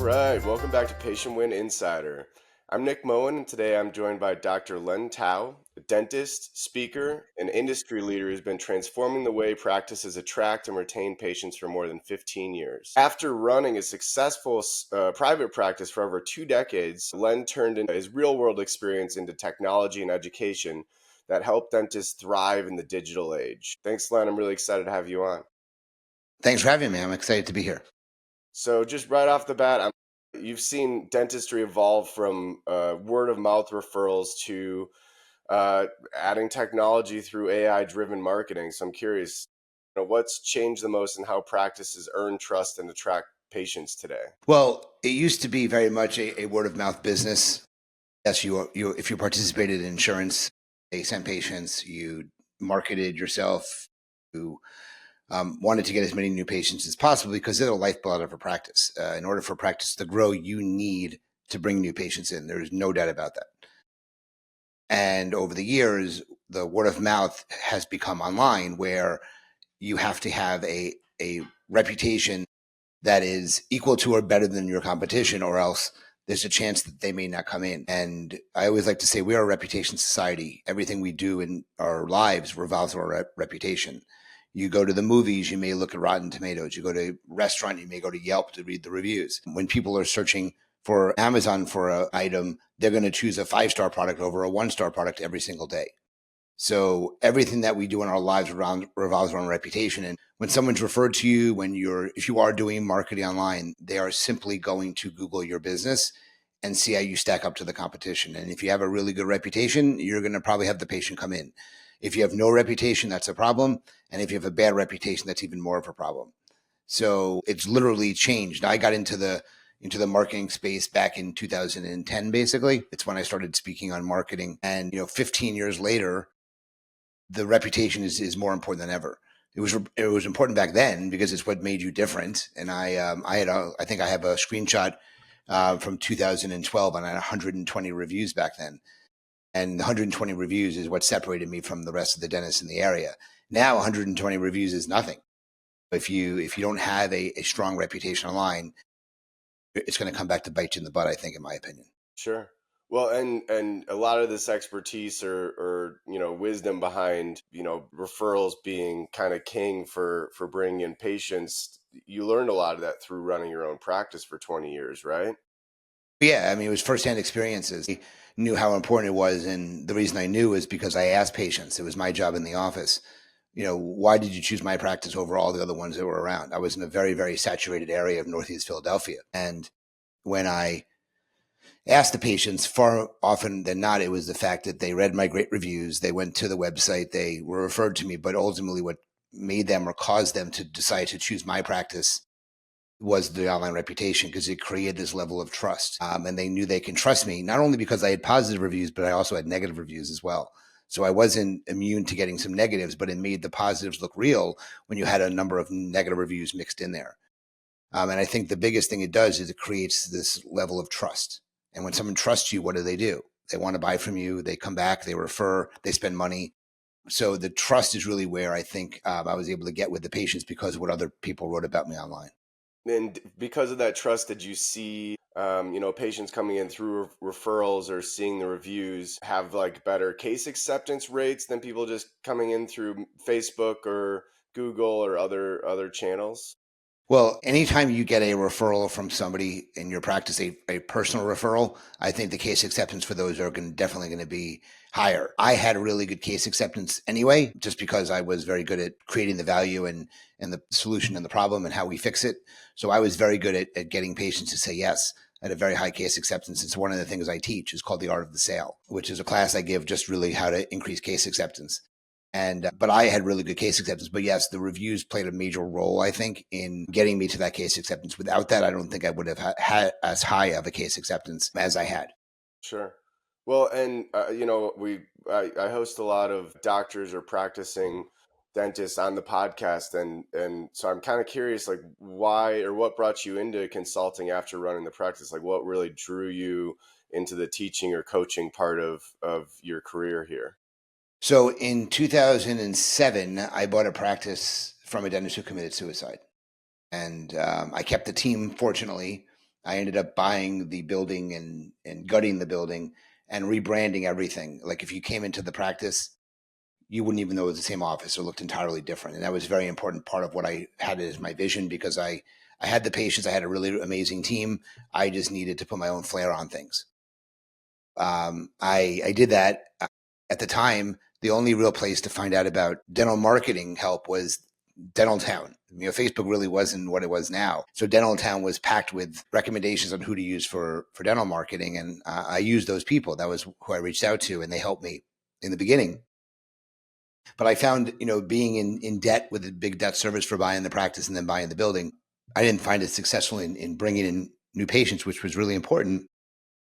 right, welcome back to Patient Win Insider. I'm Nick Moen, and today I'm joined by Dr. Len Tau, a dentist, speaker, and industry leader who's been transforming the way practices attract and retain patients for more than 15 years. After running a successful private practice for over 2 decades, Len turned his real-world experience into technology and education that help dentists thrive in the digital age. Thanks, Len. I'm really excited to have you on. Thanks for having me. I'm excited to be here. So just right off the bat, you've seen dentistry evolve from word of mouth referrals to adding technology through AI-driven marketing. So I'm curious, what's changed the most in how practices earn trust and attract patients today? Well, it used to be very much a word of mouth business. Yes, if you participated in insurance, they sent patients, you marketed yourself, you wanted to get as many new patients as possible because they're the lifeblood of a practice. In order for a practice to grow, you need to bring new patients in. There's no doubt about that. And over the years, the word of mouth has become online where you have to have a reputation that is equal to or better than your competition, or else there's a chance that they may not come in. And I always like to say we are a reputation society. Everything we do in our lives revolves around our reputation. You go to the movies, you may look at Rotten Tomatoes. You go to a restaurant, you may go to Yelp to read the reviews. When people are searching for Amazon for an item, they're going to choose a 5-star product over a 1-star product every single day. So everything that we do in our lives revolves around reputation. And when someone's referred to you, if you are doing marketing online, they are simply going to Google your business and see how you stack up to the competition. And if you have a really good reputation, you're going to probably have the patient come in. If you have no reputation, that's a problem. And if you have a bad reputation, that's even more of a problem. So it's literally changed. I got into the marketing space back in 2010, basically. It's when I started speaking on marketing. And 15 years later, the reputation is more important than ever. It was important back then because it's what made you different. And I think I have a screenshot from 2012, and I had 120 reviews back then. And the 120 reviews is what separated me from the rest of the dentists in the area. Now 120 reviews is nothing. If you don't have a strong reputation online, it's going to come back to bite you in the butt, I think, in my opinion. Sure. Well, and a lot of this expertise or wisdom behind referrals being kind of king for bringing in patients, you learned a lot of that through running your own practice for 20 years, right? Yeah, I mean, it was firsthand experiences. I knew how important it was, and the reason I knew is because I asked patients. It was my job in the office. Why did you choose my practice over all the other ones that were around? I was in a very, very saturated area of Northeast Philadelphia, and when I asked the patients, far often than not, it was the fact that they read my great reviews, they went to the website, they were referred to me, but ultimately what made them or caused them to decide to choose my practice was the online reputation, because it created this level of trust. And they knew they can trust me, not only because I had positive reviews, but I also had negative reviews as well. So I wasn't immune to getting some negatives, but it made the positives look real when you had a number of negative reviews mixed in there. And I think the biggest thing it does is it creates this level of trust. And when someone trusts you, what do? They want to buy from you. They come back, they refer, they spend money. So the trust is really where I think I was able to get with the patients because of what other people wrote about me online. And because of that trust, did you see, patients coming in through referrals or seeing the reviews have like better case acceptance rates than people just coming in through Facebook or Google or other channels? Well, anytime you get a referral from somebody in your practice, a personal referral, I think the case acceptance for those are definitely going to be higher. I had a really good case acceptance anyway, just because I was very good at creating the value and the solution and the problem and how we fix it. So I was very good at getting patients to say yes. I had a very high case acceptance. It's one of the things I teach. It's called the art of the sale, which is a class I give just really how to increase case acceptance. But I had really good case acceptance. But yes, the reviews played a major role, I think, in getting me to that case acceptance. Without that, I don't think I would have had as high of a case acceptance as I had. Sure. Well, and I host a lot of doctors or practicing dentists on the podcast, and so I'm kind of curious, like, why or what brought you into consulting after running the practice? Like, what really drew you into the teaching or coaching part of your career here? So in 2007, I bought a practice from a dentist who committed suicide. And I kept the team, fortunately, I ended up buying the building and gutting the building and rebranding everything. Like if you came into the practice, you wouldn't even know it was the same office. It looked entirely different. And that was a very important part of what I had as my vision, because I had the patients. I had a really amazing team. I just needed to put my own flair on things. I did that. At the time, the only real place to find out about dental marketing help was Dental Town. Facebook really wasn't what it was now. So Dental Town was packed with recommendations on who to use for dental marketing. And I used those people. That was who I reached out to, and they helped me in the beginning. But I found, being in debt with a big debt service for buying the practice and then buying the building, I didn't find it successful in bringing in new patients, which was really important,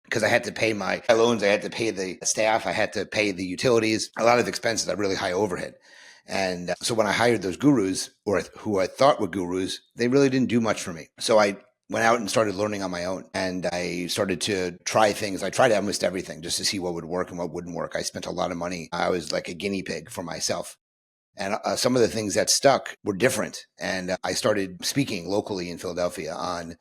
because I had to pay my loans, I had to pay the staff, I had to pay the utilities, a lot of expenses, a really high overhead. And so when I hired those gurus, or who I thought were gurus, they really didn't do much for me. So I went out and started learning on my own, and I started to try things. I tried almost everything just to see what would work and what wouldn't work. I spent a lot of money. I was like a guinea pig for myself. And some of the things that stuck were different. And I started speaking locally in Philadelphia on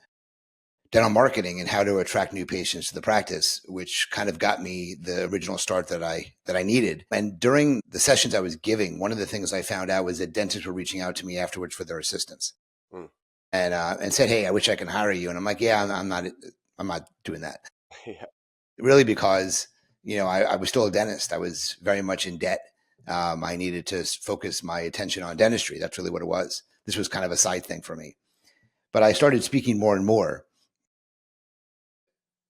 dental marketing and how to attract new patients to the practice, which kind of got me the original start that I needed. And during the sessions I was giving, one of the things I found out was that dentists were reaching out to me afterwards for their assistants, and said, "Hey, I wish I can hire you." And I'm like, "Yeah, I'm not doing that." Yeah. Really, because I was still a dentist. I was very much in debt. I needed to focus my attention on dentistry. That's really what it was. This was kind of a side thing for me. But I started speaking more and more.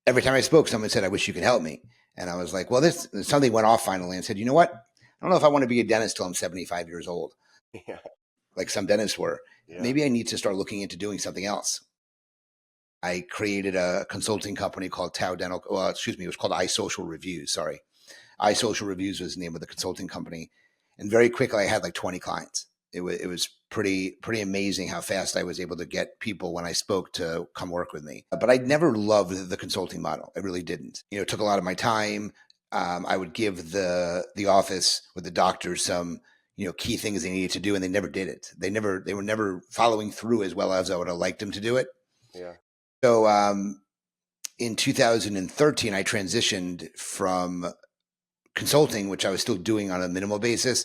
Every time I spoke, someone said, "I wish you could help me." And I was like, well, something went off finally, and said, you know what? I don't know if I want to be a dentist till I'm 75 years old, Yeah. like some dentists were. Yeah. Maybe I need to start looking into doing something else. I created a consulting company called Tau Dental. Well, excuse me, it was called iSocial Reviews. Sorry. iSocial Reviews was the name of the consulting company. And very quickly, I had like 20 clients. It was pretty amazing how fast I was able to get people when I spoke to come work with me. But I never loved the consulting model. I really didn't. It took a lot of my time. I would give the office with the doctors some key things they needed to do, and they never did it. They were never following through as well as I would have liked them to do it. Yeah. So in 2013, I transitioned from consulting, which I was still doing on a minimal basis.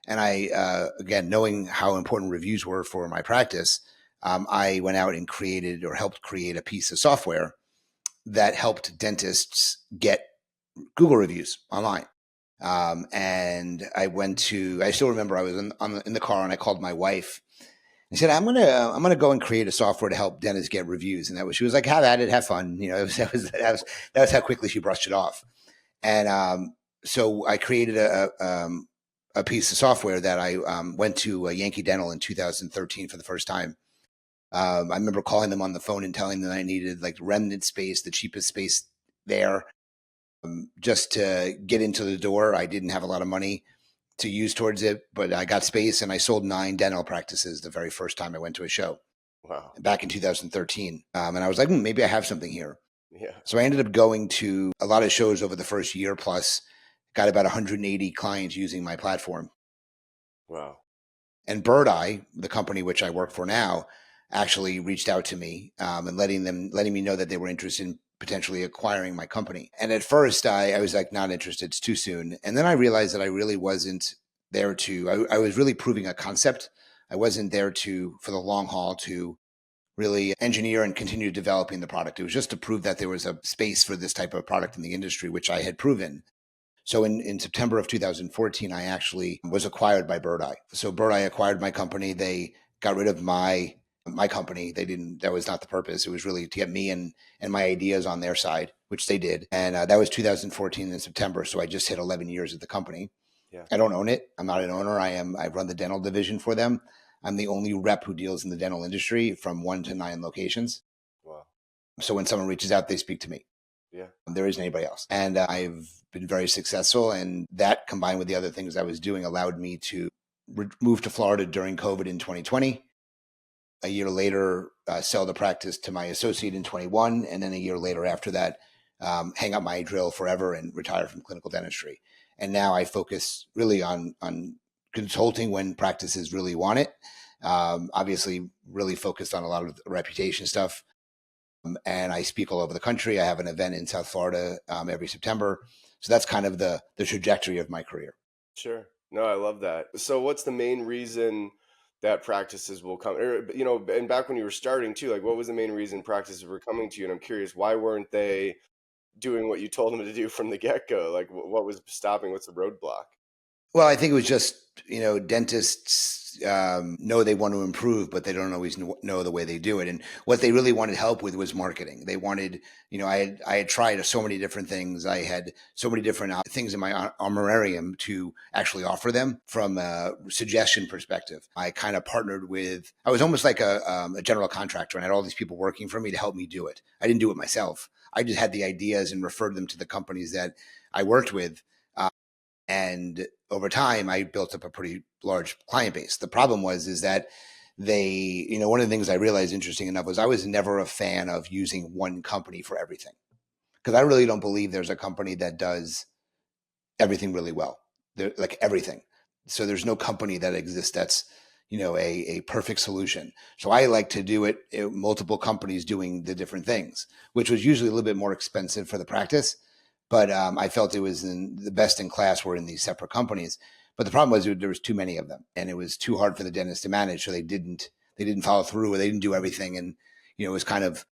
And I, again, knowing how important reviews were for my practice, I went out and created or helped create a piece of software that helped dentists get Google reviews online. And I still remember I was in the car, and I called my wife. I said, I'm gonna go and create a software to help dentists get reviews. And she was like, have at it, have fun. That was how quickly she brushed it off. And so I created a piece of software that I went to Yankee Dental in 2013 for the first time. I remember calling them on the phone and telling them I needed like remnant space, the cheapest space there, just to get into the door. I didn't have a lot of money to use towards it, but I got space, and I sold 9 dental practices the very first time I went to a show. Wow. Back in 2013. And I was like, maybe I have something here. Yeah. So I ended up going to a lot of shows over the first year plus, got about 180 clients using my platform. Wow. And Bird Eye, the company which I work for now, actually reached out to me and letting me know that they were interested in potentially acquiring my company. And at first I was like, not interested, it's too soon. And then I realized that I really wasn't there I was really proving a concept. I wasn't there for the long haul to really engineer and continue developing the product. It was just to prove that there was a space for this type of product in the industry, which I had proven. So in September of 2014, I actually was acquired by Bird Eye. So Bird Eye acquired my company. They got rid of my company. That was not the purpose. It was really to get me and my ideas on their side, which they did. And that was 2014 in September. So I just hit 11 years at the company. Yeah. I don't own it. I'm not an owner. I run the dental division for them. I'm the only rep who deals in the dental industry from 1 to 9 locations. Wow. So when someone reaches out, they speak to me. Yeah. There isn't anybody else. And I've been very successful. And that, combined with the other things I was doing, allowed me to move to Florida during COVID in 2020. A year later, sell the practice to my associate in 21. And then a year later after that, hang up my drill forever and retire from clinical dentistry. And now I focus really on consulting when practices really want it. Obviously, really focused on a lot of the reputation stuff. and I speak all over the country. I have an event in South Florida every September. So that's kind of the trajectory of my career. Sure. No, I love that. So what's the main reason that practices will come, or, and back when you were starting too, like what was the main reason practices were coming to you? And I'm curious, why weren't they doing what you told them to do from the get-go? Like what was stopping? What's the roadblock? Well, I think it was just, dentists know they want to improve, but they don't always know the way they do it. And what they really wanted help with was marketing. They wanted, I had tried so many different things. I had so many different things in my armarium to actually offer them from a suggestion perspective. I kind of partnered with, I was almost like a general contractor, and I had all these people working for me to help me do it. I didn't do it myself. I just had the ideas and referred them to the companies that I worked with. And over time, I built up a pretty large client base. The problem is that one of the things I realized, interesting enough, was I was never a fan of using one company for everything, because I really don't believe there's a company that does everything really well. Like everything. So there's no company that exists that's, a perfect solution. So I like to do it, multiple companies doing the different things, which was usually a little bit more expensive for the practice. But I felt it was the best in class were in these separate companies. But the problem was there was too many of them, and it was too hard for the dentist to manage. So they didn't follow through, or they didn't do everything. And, it was kind of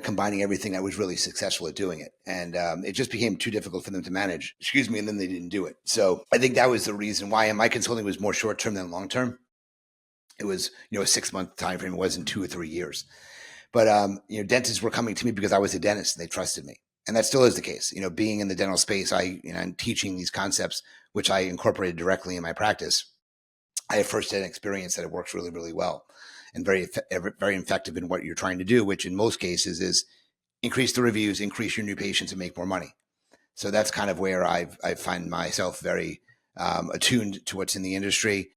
combining everything that was really successful at doing it. And it just became too difficult for them to manage, and then they didn't do it. So I think that was the reason why. And my consulting was more short term than long term. It was, a 6 month time frame. It wasn't 2 or 3 years. But, dentists were coming to me because I was a dentist and they trusted me. And that still is the case. Being in the dental space, I'm teaching these concepts, which I incorporated directly in my practice. I have firsthand experience that it works really, really well and very, very effective in what you're trying to do, which in most cases is increase the reviews, increase your new patients, and make more money. So that's kind of where I find myself very attuned to what's in the industry.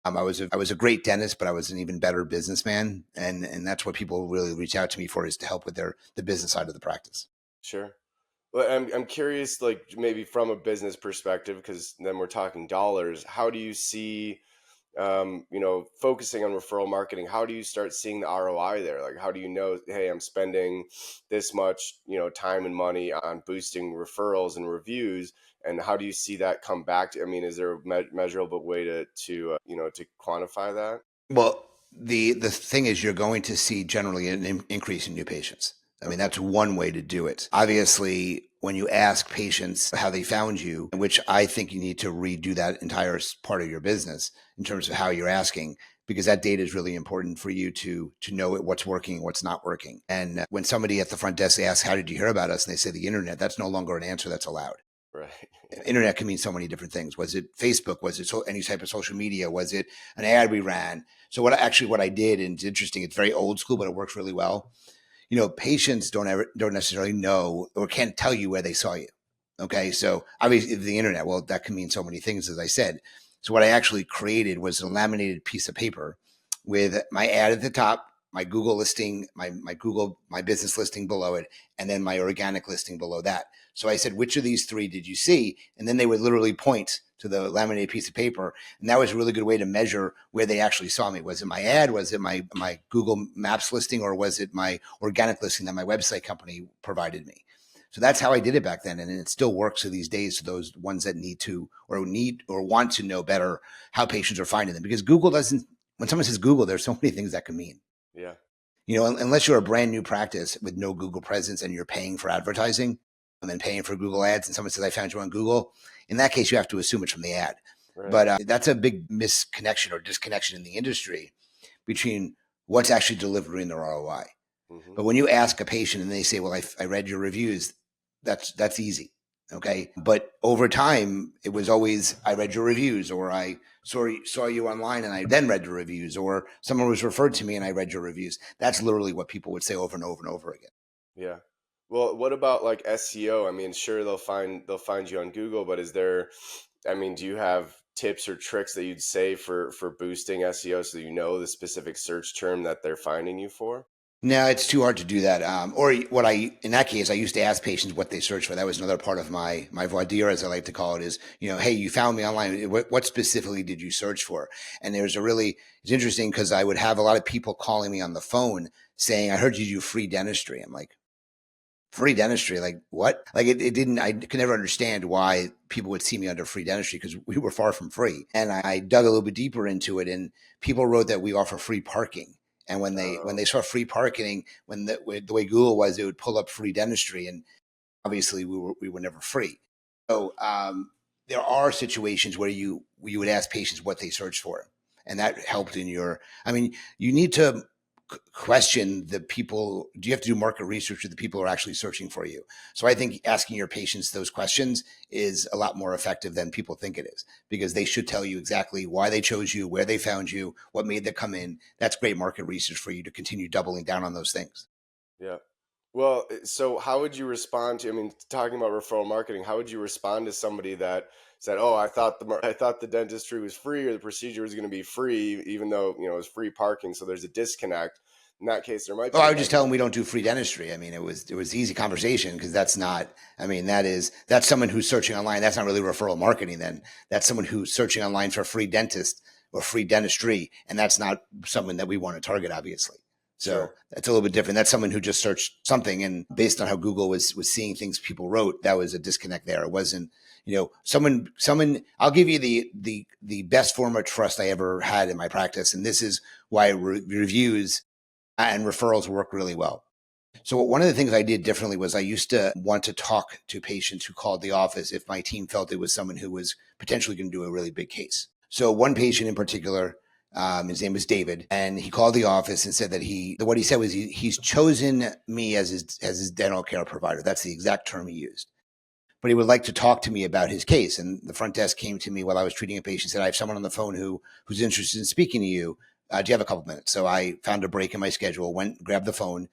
I was a great dentist, but I was an even better businessman, and that's what people really reach out to me for, is to help with the business side of the practice. Sure. Well, I'm curious, like maybe from a business perspective, because then we're talking dollars. How do you see, focusing on referral marketing? How do you start seeing the ROI there? Like, how do you know, hey, I'm spending this much, time and money on boosting referrals and reviews, and how do you see that come back to? I mean, is there a measurable way to quantify that? Well, the thing is, you're going to see generally an increase in new patients. I mean, Okay. that's one way to do it. Obviously, when you ask patients how they found you, which I think you need to redo that entire part of your business in terms of how you're asking, because that data is really important for you to know what's working and what's not working. And when somebody at the front desk asks, "How did you hear about us?" and they say the internet, that's no longer an answer that's allowed. Right. Internet can mean so many different things. Was it Facebook? Was it any type of social media? Was it an ad we ran? So what I did, and it's interesting, it's very old school, but it works really well. Patients don't necessarily know or can't tell you where they saw you. Okay, so obviously the internet, well, that can mean so many things, as I said. So what I actually created was a laminated piece of paper with my ad at the top, my Google listing, my business listing below it, and then my organic listing below that. So I said, which of these three did you see? And then they would literally point to the laminated piece of paper. And that was a really good way to measure where they actually saw me. Was it my ad? Was it my Google Maps listing? Or was it my organic listing that my website company provided me? So that's how I did it back then. And it still works to these days to those ones that need or want to know better how patients are finding them. Because Google doesn't, when someone says Google, there's so many things that can mean. Yeah. Unless you're a brand new practice with no Google presence and you're paying for advertising and then paying for Google ads, and someone says, I found you on Google, in that case, you have to assume it's from the ad. Right. But that's a big misconnection or disconnection in the industry between what's actually delivering the ROI. Hmm. But when you ask a patient and they say, well, I read your reviews, that's easy. Okay. But over time, it was always, I read your reviews, or I saw you online and I then read your reviews, or someone was referred to me and I read your reviews. That's literally what people would say over and over and over again. Yeah. Well, what about like SEO? I mean, sure they'll find you on Google, but I mean, do you have tips or tricks that you'd say for boosting SEO so you know the specific search term that they're finding you for? No, it's too hard to do that. Or what in that case, I used to ask patients what they search for. That was another part of my voir dire, as I like to call it, is, hey, you found me online. What specifically did you search for? And it's interesting because I would have a lot of people calling me on the phone saying, I heard you do free dentistry. I'm like, free dentistry, like what? Like it didn't, I could never understand why people would see me under free dentistry because we were far from free. And I dug a little bit deeper into it, and people wrote that we offer free parking. And when they saw free parking, when the way Google was, it would pull up free dentistry, and obviously we were never free. So there are situations where you would ask patients what they search for, and that helped in your. I mean, you need to question the people. Do you have to do market research with the people who are actually searching for you? So I think asking your patients those questions is a lot more effective than people think it is, because they should tell you exactly why they chose you, where they found you, what made them come in. That's great market research for you to continue doubling down on those things. Yeah. Well, so how would you respond to, I mean, talking about referral marketing, how would you respond to somebody that said, "Oh, I thought the dentistry was free or the procedure was going to be free, even though, it was free parking, so there's a disconnect." In that case, there might Oh, be I a would just tell them negative. we don't do free dentistry. I mean, it was easy conversation, because that's not. I mean, that's someone who's searching online. That's not really referral marketing. Then that's someone who's searching online for a free dentist or free dentistry, and that's not someone that we want to target, obviously. So Sure. that's a little bit different. That's someone who just searched something, and based on how Google was seeing things people wrote, that was a disconnect there. It wasn't, someone. I'll give you the best form of trust I ever had in my practice, and this is why reviews and referrals work really well. So one of the things I did differently was I used to want to talk to patients who called the office if my team felt it was someone who was potentially going to do a really big case. So one patient in particular, his name was David, and he called the office and said that what he said was he's chosen me as his dental care provider. That's the exact term he used. But he would like to talk to me about his case. And the front desk came to me while I was treating a patient and said, I have someone on the phone who's interested in speaking to you. Do you have a couple minutes? So I found a break in my schedule, went, grabbed the phone,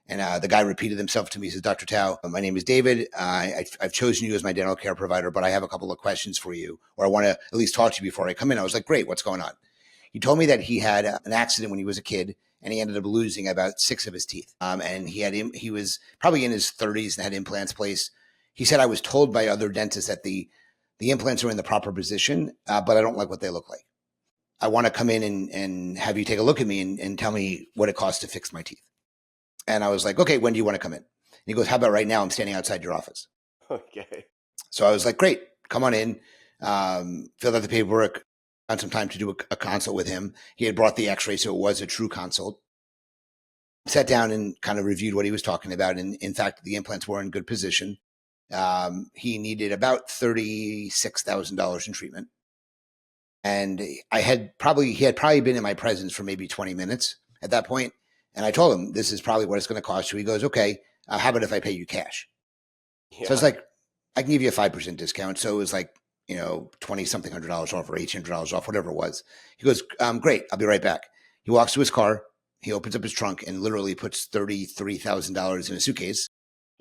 and the guy repeated himself to me. He says, Dr. Tau, my name is David. I've chosen you as my dental care provider, but I have a couple of questions for you, or I want to at least talk to you before I come in. I was like, great, what's going on? He told me that he had an accident when he was a kid, and he ended up losing about 6 of his teeth. And he was probably in his 30s and had implants placed. He said, I was told by other dentists that the implants are in the proper position, but I don't like what they look like. I want to come in and have you take a look at me and tell me what it costs to fix my teeth. And I was like, okay, when do you want to come in? And he goes, how about right now? I'm standing outside your office. Okay. So I was like, great, come on in. Filled out the paperwork, found some time to do a consult with him. He had brought the x-ray, so it was a true consult. Sat down and kind of reviewed what he was talking about. And in fact, the implants were in good position. He needed about $36,000 in treatment. And he had probably been in my presence for maybe 20 minutes at that point. And I told him, this is probably what it's going to cost you. He goes, okay, how about if I pay you cash? So I was Yeah. like, I can give you a 5% discount. So it was like, 20 something $100 off or $1,800 off, whatever it was. He goes, great. I'll be right back. He walks to his car. He opens up his trunk and literally puts $33,000 in a suitcase,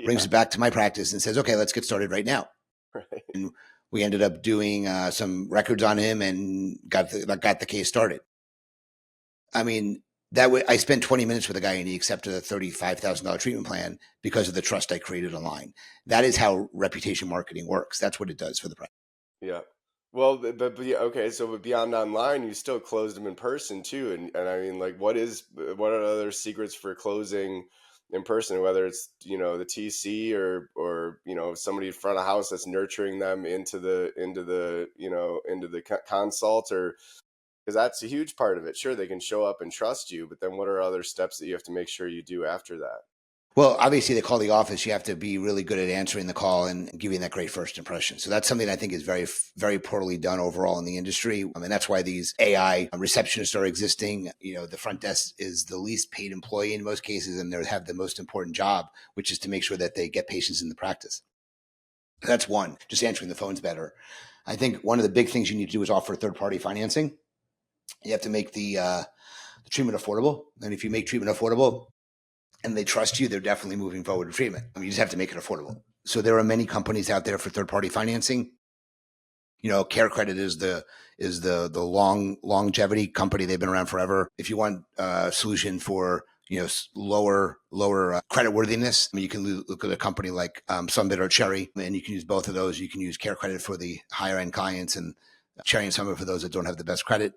brings Yeah. it back to my practice and says, okay, let's get started right now. Right. And we ended up doing some records on him and got the case started. I mean, I spent 20 minutes with a guy and he accepted a $35,000 treatment plan because of the trust I created online. That is how reputation marketing works. That's what it does for the practice. Yeah. Well, but yeah, okay. So, but beyond online, you still closed them in person too, and I mean, like, what are other secrets for closing in person? Whether it's the TC or somebody in front of house that's nurturing them into the consult, or because that's a huge part of it. Sure, they can show up and trust you, but then what are other steps that you have to make sure you do after that? Well, obviously, they call the office. You have to be really good at answering the call and giving that great first impression. So that's something I think is very, very poorly done overall in the industry. I mean, that's why these AI receptionists are existing. The front desk is the least paid employee in most cases, and they have the most important job, which is to make sure that they get patients in the practice. That's one, just answering the phones better. I think one of the big things you need to do is offer third-party financing. You have to make the treatment affordable. And if you make treatment affordable, and they trust you, they're definitely moving forward with treatment. I mean, you just have to make it affordable. So there are many companies out there for third party financing. Care Credit is the longevity company. They've been around forever. If you want a solution for lower credit worthiness. I mean, you can look at a company like Sunbit or Cherry, and you can use both of those. You can use Care Credit for the higher end clients and Cherry and Sunbit for those that don't have the best credit.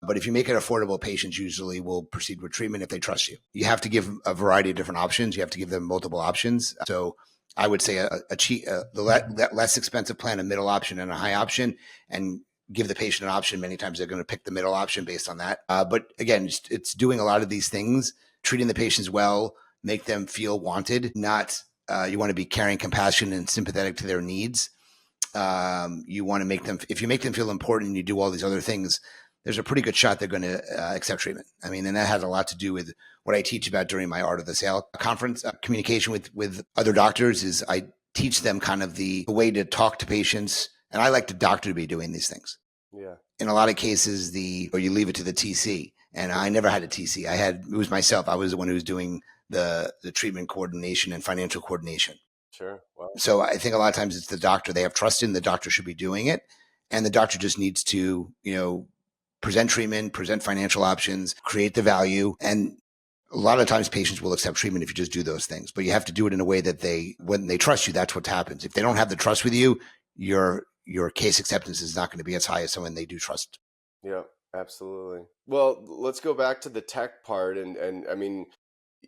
But if you make it affordable, patients usually will proceed with treatment if they trust you. You have to give a variety of different options. You have to give them multiple options. So I would say the less expensive plan, a middle option, and a high option, and give the patient an option. Many times they're going to pick the middle option based on that. But again, it's doing a lot of these things, treating the patients well, make them feel wanted, not you want to be caring, compassionate, and sympathetic to their needs. You want to make them, if you make them feel important and you do all these other things, there's a pretty good shot they're going to accept treatment. I mean, and that has a lot to do with what I teach about during my Art of the Sale conference. Communication with other doctors is I teach them kind of the way to talk to patients. And I like the doctor to be doing these things. Yeah. In a lot of cases, or you leave it to the TC. And I never had a TC. It was myself. I was the one who was doing the treatment coordination and financial coordination. Sure. Wow. So I think a lot of times it's the doctor. They have trust in the doctor should be doing it. And the doctor just needs to, present treatment, present financial options, create the value. And a lot of times patients will accept treatment if you just do those things, but you have to do it in a way that when they trust you, that's what happens. If they don't have the trust with you, your case acceptance is not going to be as high as someone they do trust. Yeah, absolutely. Well, let's go back to the tech part. And I mean,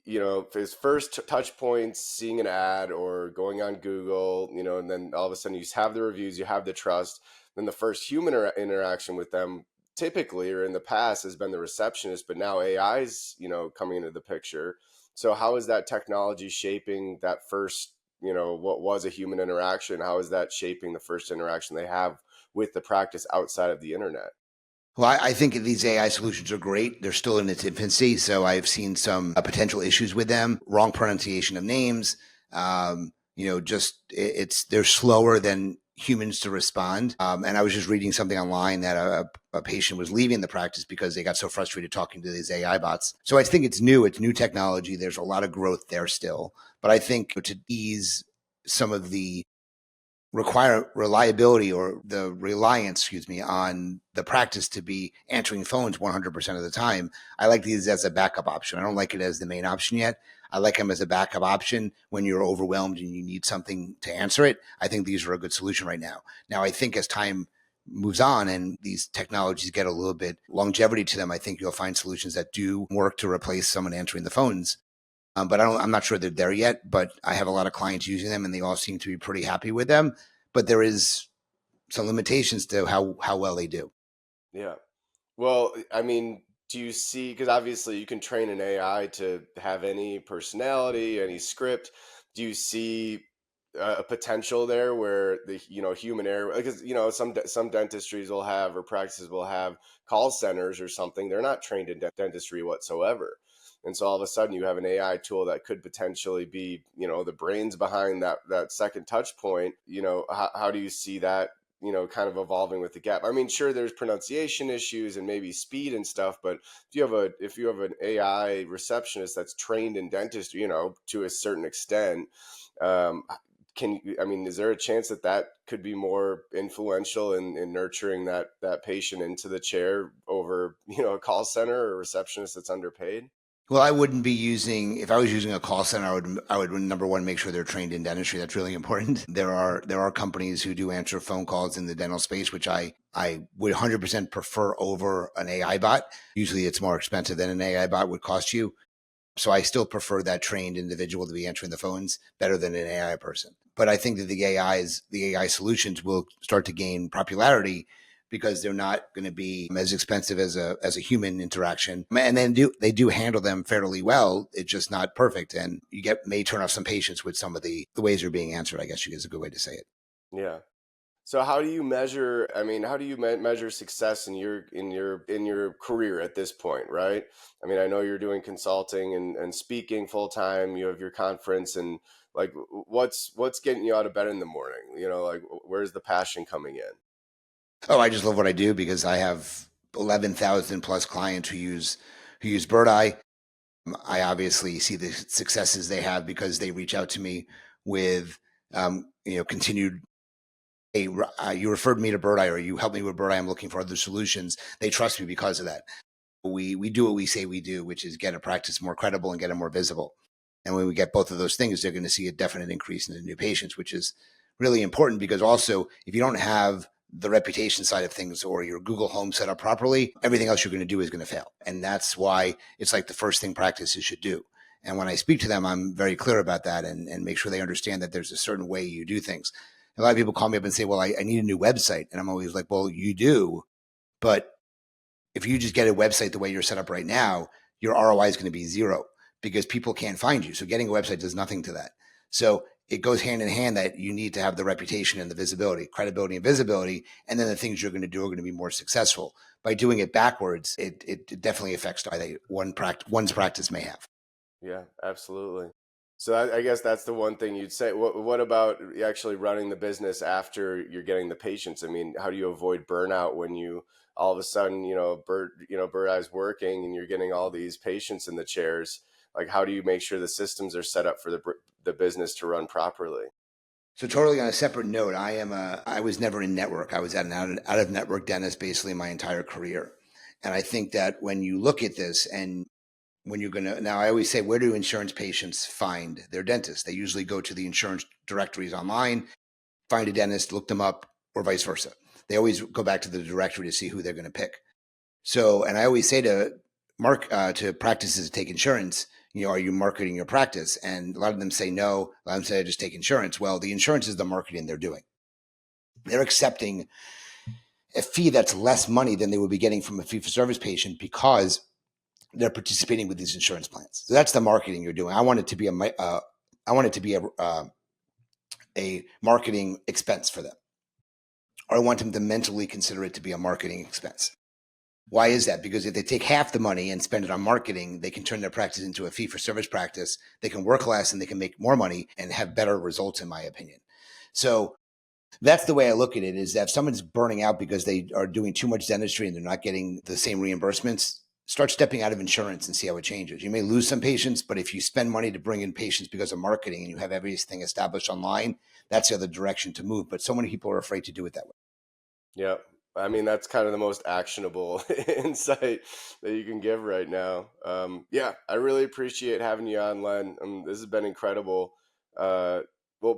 his first touch points, seeing an ad or going on Google, and then all of a sudden you have the reviews, you have the trust. Then the first human interaction with them typically, or in the past, has been the receptionist, but now AI's, coming into the picture. So how is that technology shaping that first, what was a human interaction? How is that shaping the first interaction they have with the practice outside of the internet? Well, I think these AI solutions are great. They're still in its infancy, so I've seen some potential issues with them. Wrong pronunciation of names. They're slower than humans to respond. And I was just reading something online that a patient was leaving the practice because they got so frustrated talking to these AI bots. So I think it's new technology. There's a lot of growth there still. But I think to ease some of the reliability or the reliance, on the practice to be answering phones 100% of the time, I like these as a backup option. I don't like it as the main option yet. I like them as a backup option when you're overwhelmed and you need something to answer it. I think these are a good solution right now. Now, I think as time moves on and these technologies get a little bit longevity to them, I think you'll find solutions that do work to replace someone answering the phones. But I'm not sure they're there yet, but I have a lot of clients using them and they all seem to be pretty happy with them. But there is some limitations to how well they do. Yeah. Well, I mean, do you see, because obviously you can train an AI to have any personality, any script. Do you see a potential there where the human error, because some dentistries will have, or practices will have, call centers or something. They're not trained in dentistry whatsoever, and so all of a sudden you have an AI tool that could potentially be the brains behind that second touch point. How do you see that kind of evolving with the gap? I mean, sure, there's pronunciation issues and maybe speed and stuff, but if you have an AI receptionist that's trained in dentistry, to a certain extent, is there a chance that could be more influential in nurturing that patient into the chair over, a call center or a receptionist that's underpaid? Well, I wouldn't be if I was using a call center, I would number one, make sure they're trained in dentistry. That's really important. There are companies who do answer phone calls in the dental space, which I would 100% prefer over an AI bot. Usually it's more expensive than an AI bot would cost you. So I still prefer that trained individual to be answering the phones better than an AI person. But I think that the AI solutions will start to gain popularity because they're not going to be as expensive as a human interaction. And then they do handle them fairly well. It's just not perfect. And may turn off some patients with some of the ways they're being answered, I guess is a good way to say it. Yeah. So how do you measure, how do you measure success in your career at this point, right? I mean, I know you're doing consulting and speaking full time, you have your conference, and like, what's getting you out of bed in the morning? Like, where's the passion coming in? Oh, I just love what I do because I have 11,000 plus clients who use Bird Eye. I obviously see the successes they have because they reach out to me with, continued, hey, you referred me to Bird Eye, or you helped me with Bird Eye. I'm looking for other solutions. They trust me because of that. We do what we say we do, which is get a practice more credible and get it more visible. And when we get both of those things, they're going to see a definite increase in the new patients, which is really important because also if you don't have the reputation side of things or your Google Home set up properly, everything else you're going to do is going to fail. And that's why it's like the first thing practices should do. And when I speak to them, I'm very clear about that and make sure they understand that there's a certain way you do things. A lot of people call me up and say, well, I need a new website. And I'm always like, well, you do. But if you just get a website the way you're set up right now, your ROI is going to be zero because people can't find you. So getting a website does nothing to that. So it goes hand in hand that you need to have the reputation and the visibility, credibility and visibility. And then the things you're going to do are going to be more successful. By doing it backwards, it definitely affects the way one's practice may have. Yeah, absolutely. So I guess that's the one thing you'd say. What about actually running the business after you're getting the patients? I mean, how do you avoid burnout when you all of a sudden, Bird Eye's working and you're getting all these patients in the chairs? Like, how do you make sure the systems are set up for the business to run properly? So totally on a separate note, I was never in network. I was an out of network dentist basically my entire career. And I think that when you look at this and when you're going to, now I always say, where do insurance patients find their dentist? They usually go to the insurance directories online, find a dentist, look them up, or vice versa. They always go back to the directory to see who they're going to pick. So, and I always say to practices to take insurance, are you marketing your practice? And a lot of them say no. A lot of them say just take insurance. Well, the insurance is the marketing they're doing. They're accepting a fee that's less money than they would be getting from a fee for service patient because they're participating with these insurance plans. So that's the marketing you're doing. I want it to be a marketing expense for them, or I want them to mentally consider it to be a marketing expense. Why is that? Because if they take half the money and spend it on marketing, they can turn their practice into a fee for service practice. They can work less and they can make more money and have better results, in my opinion. So that's the way I look at it, is that if someone's burning out because they are doing too much dentistry and they're not getting the same reimbursements, start stepping out of insurance and see how it changes. You may lose some patients, but if you spend money to bring in patients because of marketing and you have everything established online, that's the other direction to move. But so many people are afraid to do it that way. Yeah. I mean, that's kind of the most actionable insight that you can give right now. Yeah, I really appreciate having you on, Len. This has been incredible. Well,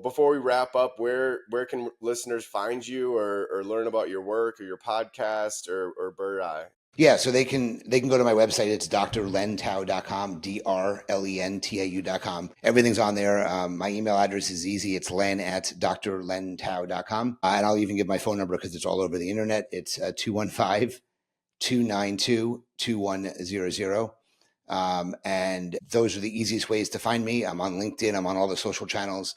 before we wrap up, where can listeners find you or learn about your work or your podcast or Bird Eye? Yeah, so they can go to my website. It's drlentau.com, drlentau.com. Everything's on there. My email address is easy. It's len@drlentau.com. And I'll even give my phone number because it's all over the internet. It's 215-292-2100. And those are the easiest ways to find me. I'm on LinkedIn. I'm on all the social channels.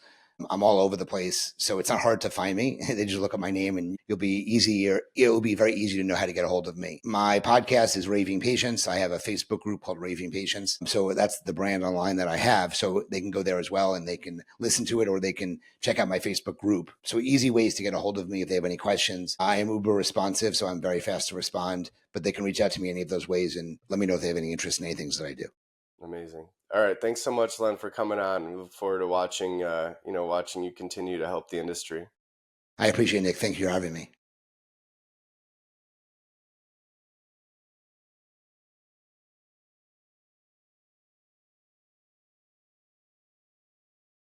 I'm all over the place. So it's not hard to find me. They just look at my name and it'll be very easy to know how to get a hold of me. My podcast is Raving Patients. I have a Facebook group called Raving Patients. So that's the brand online that I have. So they can go there as well and they can listen to it or they can check out my Facebook group. So easy ways to get a hold of me if they have any questions. I am uber responsive, so I'm very fast to respond, but they can reach out to me any of those ways and let me know if they have any interest in any things that I do. Amazing. All right. Thanks so much, Len, for coming on. We look forward to watching you continue to help the industry. I appreciate it, Nick. Thank you for having me.